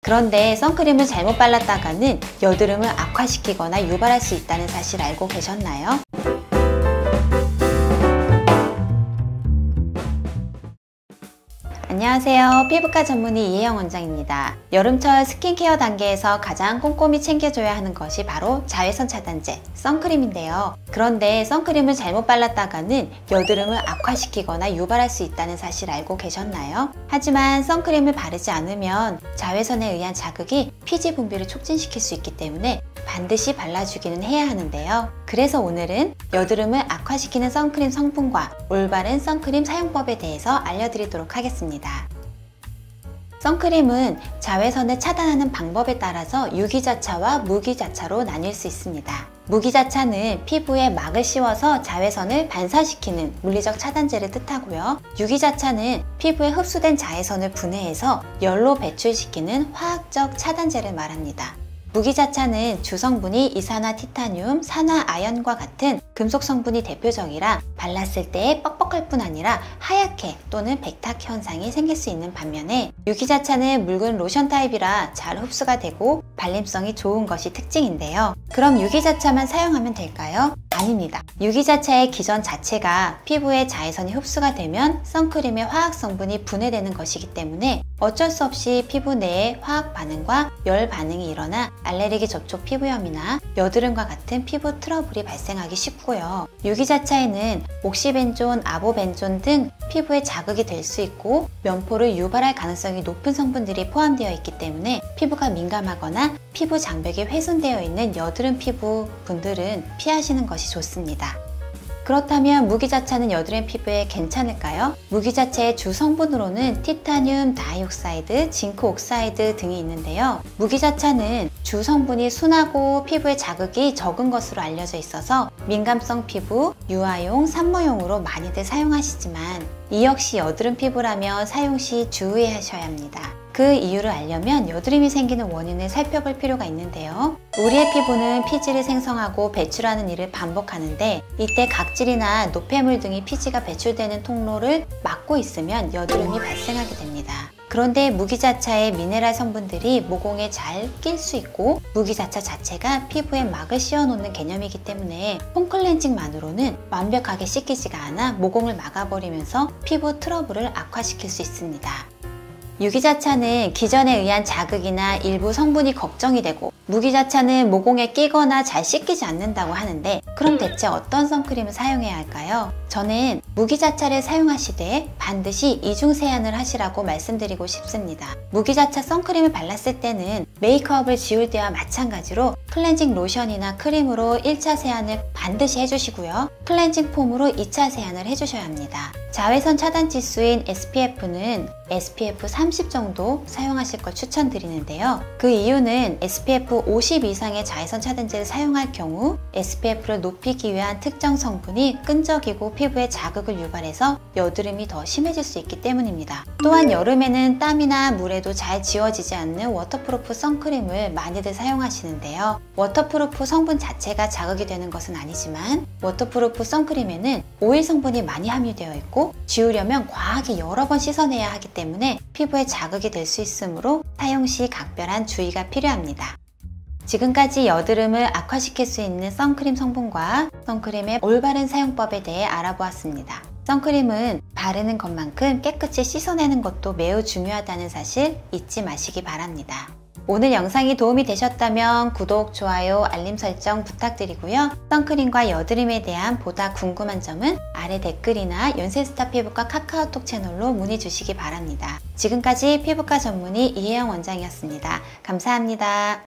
그런데 선크림을 잘못 발랐다가는 여드름을 악화시키거나 유발할 수 있다는 사실 알고 계셨나요? 안녕하세요. 피부과 전문의 이혜영 원장입니다. 여름철 스킨케어 단계에서 가장 꼼꼼히 챙겨줘야 하는 것이 바로 자외선 차단제, 선크림인데요. 그런데 선크림을 잘못 발랐다가는 여드름을 악화시키거나 유발할 수 있다는 사실 알고 계셨나요? 하지만 선크림을 바르지 않으면 자외선에 의한 자극이 피지 분비를 촉진시킬 수 있기 때문에 반드시 발라주기는 해야 하는데요. 그래서 오늘은 여드름을 악화시키는 선크림 성분과 올바른 선크림 사용법에 대해서 알려드리도록 하겠습니다. 선크림은 자외선을 차단하는 방법에 따라서 유기자차와 무기자차로 나뉠 수 있습니다. 무기자차는 피부에 막을 씌워서 자외선을 반사시키는 물리적 차단제를 뜻하고요. 유기자차는 피부에 흡수된 자외선을 분해해서 열로 배출시키는 화학적 차단제를 말합니다. 무기자차는 주성분이 이산화티타늄, 산화아연과 같은 금속 성분이 대표적이라 발랐을 때 뻑뻑할 뿐 아니라 하얗게 또는 백탁 현상이 생길 수 있는 반면에 유기자차는 묽은 로션 타입이라 잘 흡수가 되고 발림성이 좋은 것이 특징인데요. 그럼 유기자차만 사용하면 될까요? 아닙니다. 유기자차의 기전 자체가 피부에 자외선이 흡수가 되면 선크림의 화학 성분이 분해되는 것이기 때문에 어쩔 수 없이 피부 내에 화학 반응과 열 반응이 일어나 알레르기 접촉 피부염이나 여드름과 같은 피부 트러블이 발생하기 쉽고요. 유기자차에는 옥시벤존, 아보벤존 등 피부에 자극이 될 수 있고 면포를 유발할 가능성이 높은 성분들이 포함되어 있기 때문에 피부가 민감하거나 피부 장벽이 훼손되어 있는 여드름 피부 분들은 피하시는 것이 좋습니다. 그렇다면 무기자차는 여드름 피부에 괜찮을까요? 무기자차의 주 성분으로는 티타늄 다이옥사이드, 징크 옥사이드 등이 있는데요. 무기자차는 주 성분이 순하고 피부에 자극이 적은 것으로 알려져 있어서 민감성 피부, 유아용, 산모용으로 많이들 사용하시지만 이 역시 여드름 피부라면 사용 시 주의하셔야 합니다. 그 이유를 알려면 여드름이 생기는 원인을 살펴볼 필요가 있는데요. 우리의 피부는 피지를 생성하고 배출하는 일을 반복하는데 이때 각질이나 노폐물 등이 피지가 배출되는 통로를 막고 있으면 여드름이 발생하게 됩니다. 그런데 무기자차의 미네랄 성분들이 모공에 잘 낄 수 있고 무기자차 자체가 피부에 막을 씌워놓는 개념이기 때문에 폼클렌징만으로는 완벽하게 씻기지가 않아 모공을 막아버리면서 피부 트러블을 악화시킬 수 있습니다. 유기자차는 기전에 의한 자극이나 일부 성분이 걱정이 되고 무기자차는 모공에 끼거나 잘 씻기지 않는다고 하는데 그럼 대체 어떤 선크림을 사용해야 할까요? 저는 무기자차를 사용하시되 반드시 이중 세안을 하시라고 말씀드리고 싶습니다. 무기자차 선크림을 발랐을 때는 메이크업을 지울 때와 마찬가지로 클렌징 로션이나 크림으로 1차 세안을 반드시 해주시고요. 클렌징 폼으로 2차 세안을 해주셔야 합니다. 자외선 차단 지수인 SPF는 SPF 30 정도 사용하실 걸 추천드리는데요. 그 이유는 SPF 50 이상의 자외선 차단제를 사용할 경우 SPF를 높이기 위한 특정 성분이 끈적이고 피부에 자극을 유발해서 여드름이 더 심해질 수 있기 때문입니다. 또한 여름에는 땀이나 물에도 잘 지워지지 않는 워터프루프 선크림을 많이들 사용하시는데요. 워터프루프 성분 자체가 자극이 되는 것은 아니지만 워터프루프 선크림에는 오일 성분이 많이 함유되어 있고 지우려면 과하게 여러 번 씻어내야 하기 때문에 피부에 자극이 될 수 있으므로 사용 시 각별한 주의가 필요합니다. 지금까지 여드름을 악화시킬 수 있는 선크림 성분과 선크림의 올바른 사용법에 대해 알아보았습니다. 선크림은 바르는 것만큼 깨끗이 씻어내는 것도 매우 중요하다는 사실 잊지 마시기 바랍니다. 오늘 영상이 도움이 되셨다면 구독, 좋아요, 알림 설정 부탁드리고요. 선크림과 여드름에 대한 보다 궁금한 점은 아래 댓글이나 연세스타 피부과 카카오톡 채널로 문의 주시기 바랍니다. 지금까지 피부과 전문의 이혜영 원장이었습니다. 감사합니다.